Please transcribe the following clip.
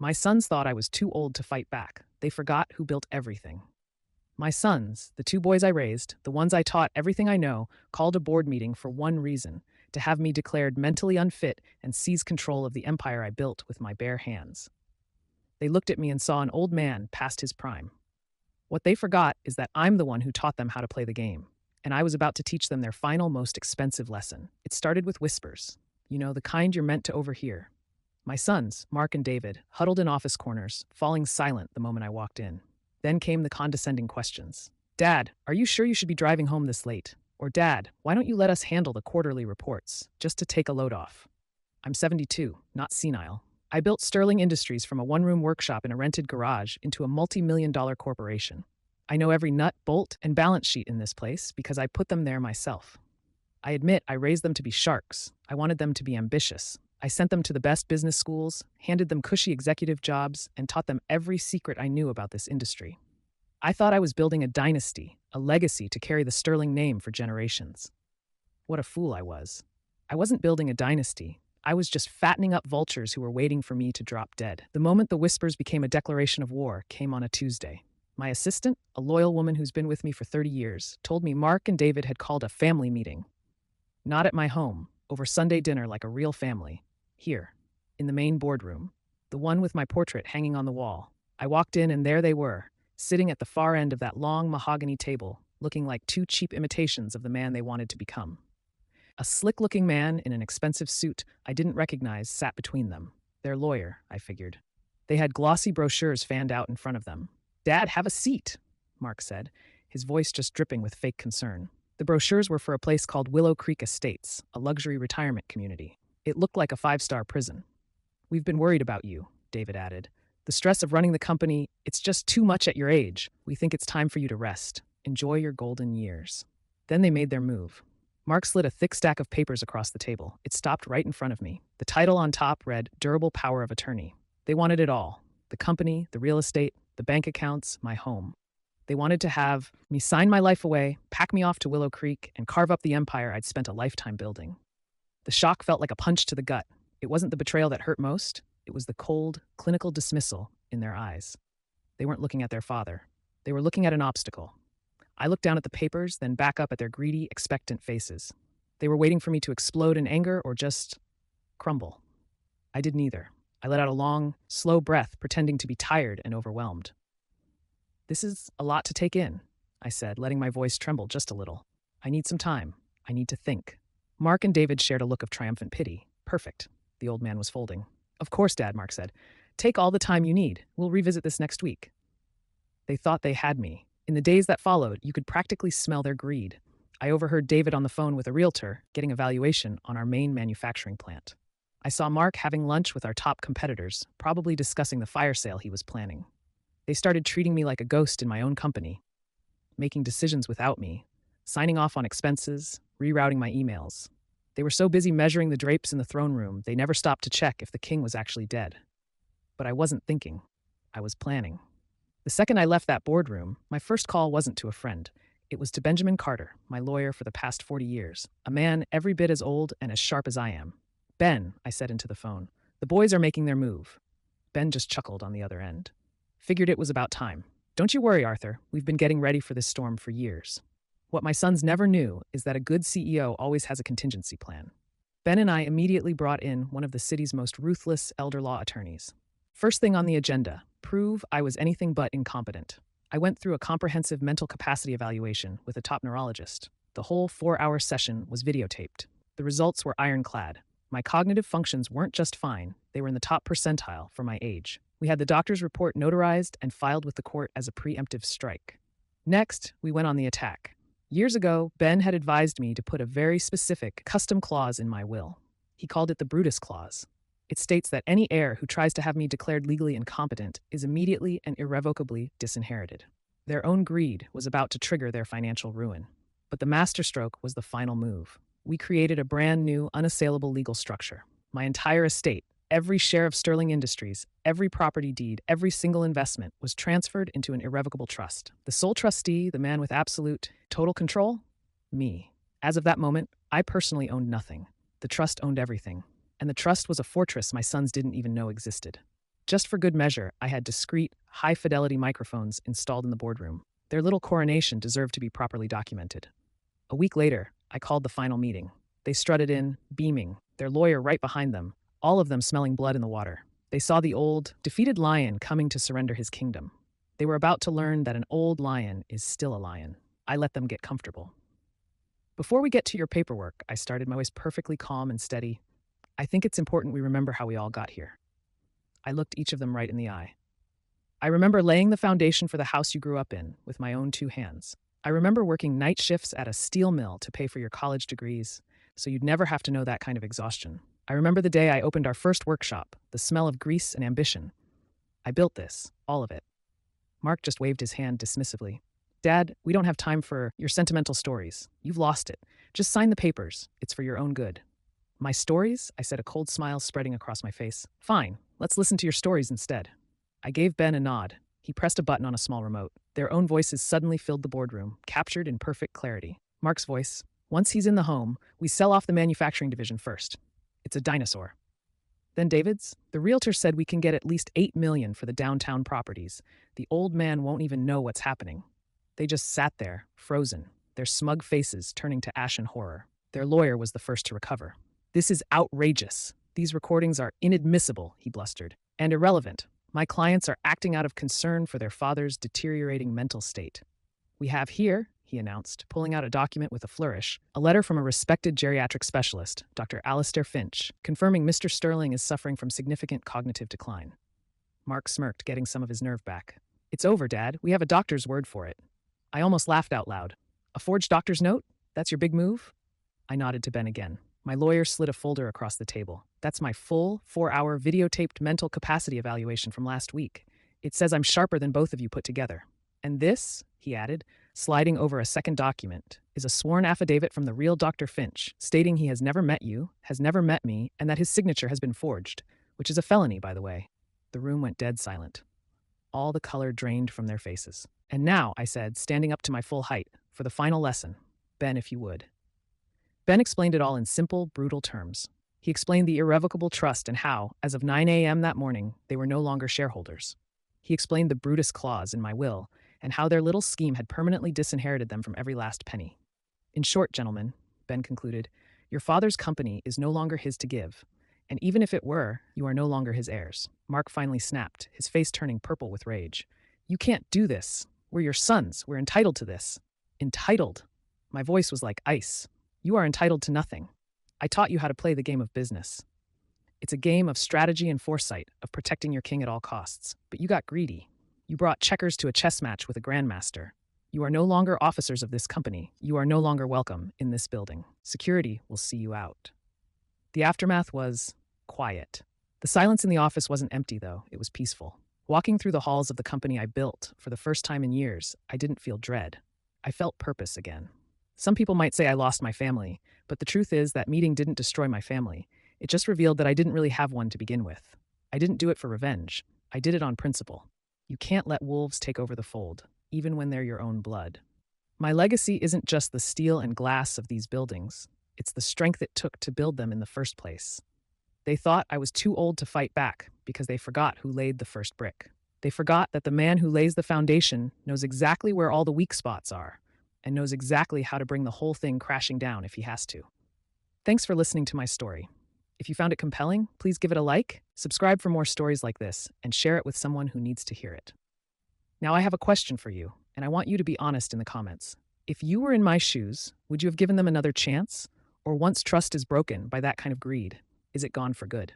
My sons thought I was too old to fight back. They forgot who built everything. My sons, the two boys I raised, the ones I taught everything I know, called a board meeting for one reason: to have me declared mentally unfit and seize control of the empire I built with my bare hands. They looked at me and saw an old man past his prime. What they forgot is that I'm the one who taught them how to play the game, and I was about to teach them their final, most expensive lesson. It started with whispers, the kind you're meant to overhear. My sons, Mark and David, huddled in office corners, falling silent the moment I walked in. Then came the condescending questions. Dad, are you sure you should be driving home this late? Or Dad, why don't you let us handle the quarterly reports, just to take a load off? I'm 72, not senile. I built Sterling Industries from a one-room workshop in a rented garage into a multi-million-dollar corporation. I know every nut, bolt, and balance sheet in this place because I put them there myself. I admit I raised them to be sharks. I wanted them to be ambitious. I sent them to the best business schools, handed them cushy executive jobs, and taught them every secret I knew about this industry. I thought I was building a dynasty, a legacy to carry the Sterling name for generations. What a fool I was. I wasn't building a dynasty. I was just fattening up vultures who were waiting for me to drop dead. The moment the whispers became a declaration of war came on a Tuesday. My assistant, a loyal woman who's been with me for 30 years, told me Mark and David had called a family meeting. Not at my home, over Sunday dinner like a real family. Here, in the main boardroom, the one with my portrait hanging on the wall. I walked in and there they were, sitting at the far end of that long mahogany table, looking like two cheap imitations of the man they wanted to become. A slick-looking man in an expensive suit I didn't recognize sat between them. Their lawyer, I figured. They had glossy brochures fanned out in front of them. Dad, have a seat, Mark said, his voice just dripping with fake concern. The brochures were for a place called Willow Creek Estates, a luxury retirement community. It looked like a 5-star prison. We've been worried about you, David added. The stress of running the company, it's just too much at your age. We think it's time for you to rest. Enjoy your golden years. Then they made their move. Mark slid a thick stack of papers across the table. It stopped right in front of me. The title on top read, Durable Power of Attorney. They wanted it all. The company, the real estate, the bank accounts, my home. They wanted to have me sign my life away, pack me off to Willow Creek, and carve up the empire I'd spent a lifetime building. The shock felt like a punch to the gut. It wasn't the betrayal that hurt most. It was the cold, clinical dismissal in their eyes. They weren't looking at their father. They were looking at an obstacle. I looked down at the papers, then back up at their greedy, expectant faces. They were waiting for me to explode in anger or just crumble. I did neither. I let out a long, slow breath, pretending to be tired and overwhelmed. This is a lot to take in, I said, letting my voice tremble just a little. I need some time. I need to think. Mark and David shared a look of triumphant pity. Perfect. The old man was folding. Of course, Dad, Mark said. Take all the time you need. We'll revisit this next week. They thought they had me. In the days that followed, you could practically smell their greed. I overheard David on the phone with a realtor getting a valuation on our main manufacturing plant. I saw Mark having lunch with our top competitors, probably discussing the fire sale he was planning. They started treating me like a ghost in my own company, making decisions without me, signing off on expenses, rerouting my emails. They were so busy measuring the drapes in the throne room, they never stopped to check if the king was actually dead. But I wasn't thinking. I was planning. The second I left that boardroom, my first call wasn't to a friend. It was to Benjamin Carter, my lawyer for the past 40 years, a man every bit as old and as sharp as I am. Ben, I said into the phone, the boys are making their move. Ben just chuckled on the other end. Figured it was about time. Don't you worry, Arthur. We've been getting ready for this storm for years. What my sons never knew is that a good CEO always has a contingency plan. Ben and I immediately brought in one of the city's most ruthless elder law attorneys. First thing on the agenda, prove I was anything but incompetent. I went through a comprehensive mental capacity evaluation with a top neurologist. The whole 4-hour session was videotaped. The results were ironclad. My cognitive functions weren't just fine, they were in the top percentile for my age. We had the doctor's report notarized and filed with the court as a preemptive strike. Next, we went on the attack. Years ago, Ben had advised me to put a very specific, custom clause in my will. He called it the Brutus Clause. It states that any heir who tries to have me declared legally incompetent is immediately and irrevocably disinherited. Their own greed was about to trigger their financial ruin. But the masterstroke was the final move. We created a brand new, unassailable legal structure. My entire estate, every share of Sterling Industries, every property deed, every single investment was transferred into an irrevocable trust. The sole trustee, the man with absolute, total control? Me. As of that moment, I personally owned nothing. The trust owned everything. And the trust was a fortress my sons didn't even know existed. Just for good measure, I had discreet, high-fidelity microphones installed in the boardroom. Their little coronation deserved to be properly documented. A week later, I called the final meeting. They strutted in, beaming, their lawyer right behind them, all of them smelling blood in the water. They saw the old, defeated lion coming to surrender his kingdom. They were about to learn that an old lion is still a lion. I let them get comfortable. Before we get to your paperwork, I started, my voice perfectly calm and steady. I think it's important we remember how we all got here. I looked each of them right in the eye. I remember laying the foundation for the house you grew up in with my own 2 hands. I remember working night shifts at a steel mill to pay for your college degrees, so you'd never have to know that kind of exhaustion. I remember the day I opened our first workshop, the smell of grease and ambition. I built this, all of it. Mark just waved his hand dismissively. Dad, we don't have time for your sentimental stories. You've lost it. Just sign the papers. It's for your own good. My stories? I said, a cold smile spreading across my face. Fine, let's listen to your stories instead. I gave Ben a nod. He pressed a button on a small remote. Their own voices suddenly filled the boardroom, captured in perfect clarity. Mark's voice. Once he's in the home, we sell off the manufacturing division first. It's a dinosaur. Then David's. The realtor said we can get at least $8 million for the downtown properties. The old man won't even know what's happening. They just sat there, frozen, their smug faces turning to ashen horror. Their lawyer was the first to recover. This is outrageous. These recordings are inadmissible, he blustered, and irrelevant. My clients are acting out of concern for their father's deteriorating mental state. We have here, he announced, pulling out a document with a flourish, a letter from a respected geriatric specialist, Dr. Alistair Finch, confirming Mr. Sterling is suffering from significant cognitive decline. Mark smirked, getting some of his nerve back. It's over, Dad. We have a doctor's word for it. I almost laughed out loud. A forged doctor's note? That's your big move? I nodded to Ben again. My lawyer slid a folder across the table. That's my full, 4-hour videotaped mental capacity evaluation from last week. It says I'm sharper than both of you put together. And this, he added, sliding over a second document, is a sworn affidavit from the real Dr. Finch, stating he has never met you, has never met me, and that his signature has been forged, which is a felony, by the way. The room went dead silent. All the color drained from their faces. And now, I said, standing up to my full height, for the final lesson. Ben, if you would. Ben explained it all in simple, brutal terms. He explained the irrevocable trust and how, as of 9 a.m. that morning, they were no longer shareholders. He explained the Brutus clause in my will and how their little scheme had permanently disinherited them from every last penny. In short, gentlemen, Ben concluded, your father's company is no longer his to give, and even if it were, you are no longer his heirs. Mark finally snapped, his face turning purple with rage. You can't do this. We're your sons. We're entitled to this. Entitled? My voice was like ice. You are entitled to nothing. I taught you how to play the game of business. It's a game of strategy and foresight, of protecting your king at all costs. But you got greedy. You brought checkers to a chess match with a grandmaster. You are no longer officers of this company. You are no longer welcome in this building. Security will see you out. The aftermath was quiet. The silence in the office wasn't empty, though. It was peaceful. Walking through the halls of the company I built, for the first time in years, I didn't feel dread. I felt purpose again. Some people might say I lost my family, but the truth is that meeting didn't destroy my family. It just revealed that I didn't really have one to begin with. I didn't do it for revenge. I did it on principle. You can't let wolves take over the fold, even when they're your own blood. My legacy isn't just the steel and glass of these buildings. It's the strength it took to build them in the first place. They thought I was too old to fight back because they forgot who laid the first brick. They forgot that the man who lays the foundation knows exactly where all the weak spots are and knows exactly how to bring the whole thing crashing down if he has to. Thanks for listening to my story. If you found it compelling, please give it a like, subscribe for more stories like this, and share it with someone who needs to hear it. Now I have a question for you, and I want you to be honest in the comments. If you were in my shoes, would you have given them another chance? Or once trust is broken by that kind of greed, is it gone for good?